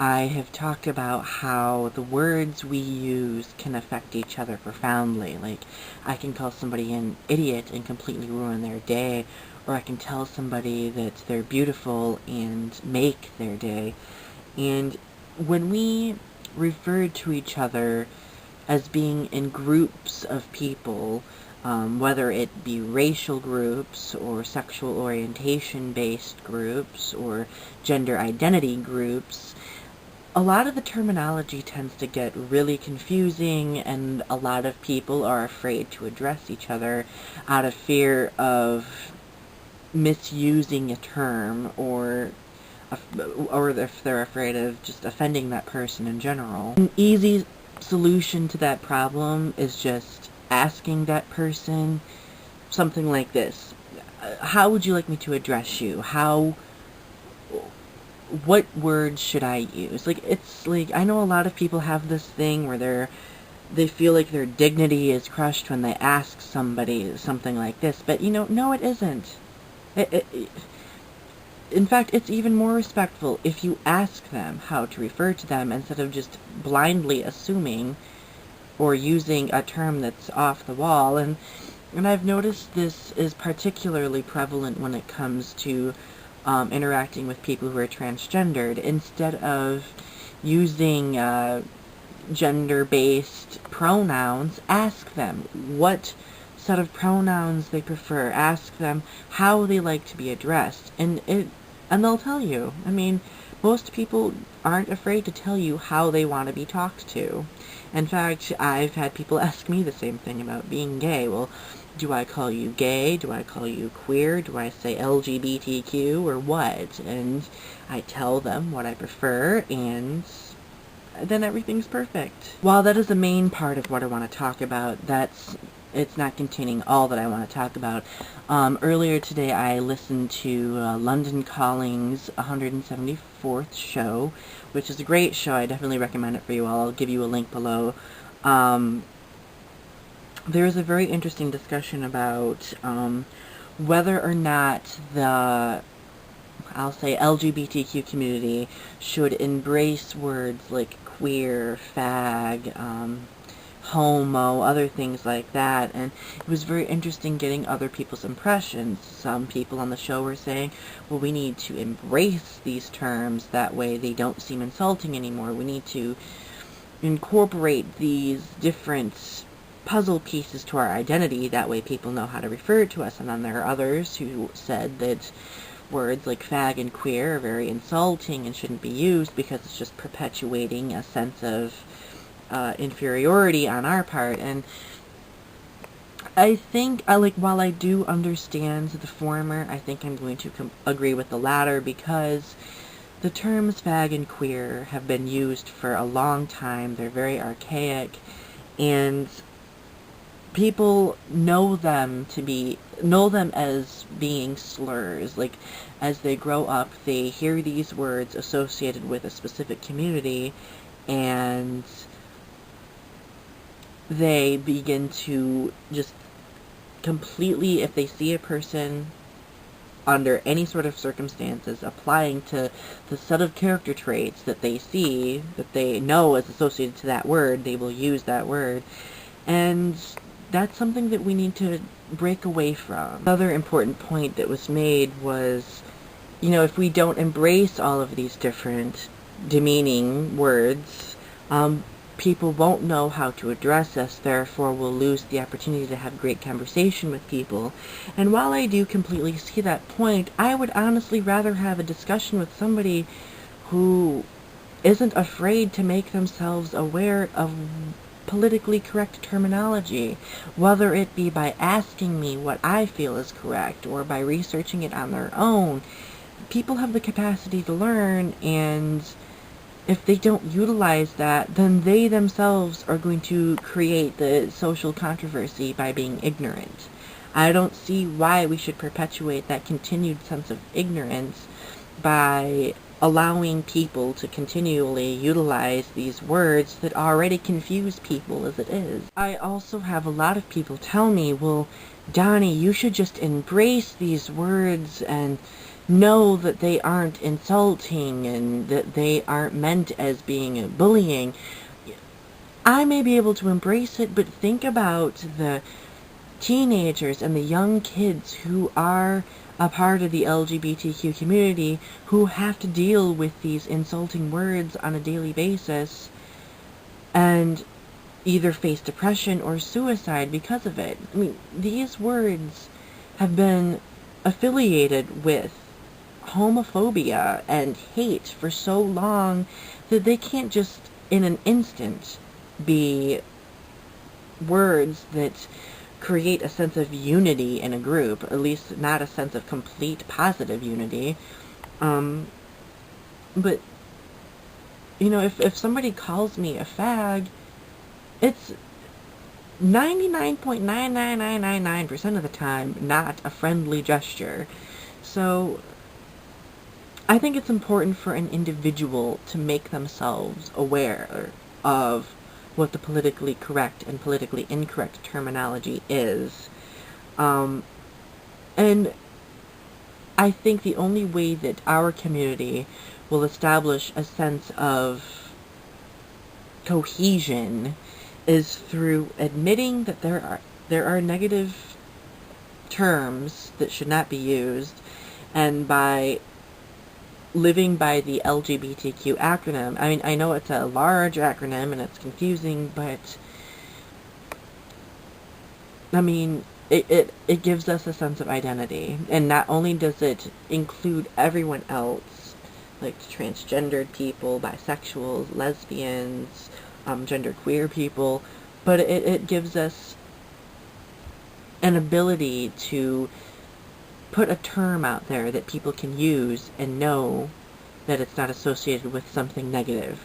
I have talked about how the words we use can affect each other profoundly. Like, I can call somebody an idiot and completely ruin their day, or I can tell somebody that they're beautiful and make their day. And when we refer to each other as being in groups of people, whether it be racial groups or sexual orientation based groups or gender identity groups, a lot of the terminology tends to get really confusing, and a lot of people are afraid to address each other out of fear of misusing a term, or if they're afraid of just offending that person in general. An easy solution to that problem is just asking that person something like this: how would you like me to address you? What words should I use? Like, it's like, I know a lot of people have this thing where they feel like their dignity is crushed when they ask somebody something like this, but no, it isn't. In fact, it's even more respectful if you ask them how to refer to them instead of just blindly assuming or using a term that's off the wall. And I've noticed this is particularly prevalent when it comes to interacting with people who are transgendered. Instead of using gender-based pronouns, ask them what set of pronouns they prefer. Ask them how they like to be addressed, and they'll tell you. I mean, most people aren't afraid to tell you how they want to be talked to. In fact, I've had people ask me the same thing about being gay. Well, do I call you gay? Do I call you queer? Do I say LGBTQ or what? And I tell them what I prefer, and then everything's perfect. While that is the main part of what I want to talk about, it's not containing all that I want to talk about. Earlier today I listened to London Calling's 174th show, which is a great show. I definitely recommend it for you all. I'll give you a link below. There is a very interesting discussion about whether or not I'll say LGBTQ community should embrace words like queer, fag, homo, other things like that, and it was very interesting getting other people's impressions. Some people on the show were saying, well, we need to embrace these terms, that way they don't seem insulting anymore. We need to incorporate these different puzzle pieces to our identity, that way people know how to refer to us. And then there are others who said that words like fag and queer are very insulting and shouldn't be used because it's just perpetuating a sense of inferiority on our part. And I think, while I do understand the former, I think I'm going to agree with the latter, because the terms fag and queer have been used for a long time. They're very archaic, and people know them as being slurs. Like, as they grow up, they hear these words associated with a specific community, and they begin to just completely, if they see a person under any sort of circumstances applying to the set of character traits that they see, that they know is associated to that word, they will use that word. And that's something that we need to break away from. Another important point that was made was, if we don't embrace all of these different demeaning words, people won't know how to address us, therefore we'll lose the opportunity to have great conversation with people. And while I do completely see that point, I would honestly rather have a discussion with somebody who isn't afraid to make themselves aware of politically correct terminology, whether it be by asking me what I feel is correct or by researching it on their own. People have the capacity to learn, and if they don't utilize that, then they themselves are going to create the social controversy by being ignorant. I don't see why we should perpetuate that continued sense of ignorance by allowing people to continually utilize these words that already confuse people as it is. I also have a lot of people tell me, well, Donnie, you should just embrace these words and know that they aren't insulting and that they aren't meant as being bullying, I may be able to embrace it, but think about the teenagers and the young kids who are a part of the LGBTQ community who have to deal with these insulting words on a daily basis and either face depression or suicide because of it. I mean, these words have been affiliated with homophobia and hate for so long that they can't just in an instant be words that create a sense of unity in a group, at least not a sense of complete positive unity. But, you know, if somebody calls me a fag, it's 99.99999% of the time not a friendly gesture. So I think it's important for an individual to make themselves aware of what the politically correct and politically incorrect terminology is. And I think the only way that our community will establish a sense of cohesion is through admitting that there are negative terms that should not be used, and by living by the LGBTQ acronym. I mean, I know it's a large acronym and it's confusing, but I mean, it gives us a sense of identity. And not only does it include everyone else, like transgendered people, bisexuals, lesbians, genderqueer people, but it gives us an ability to put a term out there that people can use and know that it's not associated with something negative.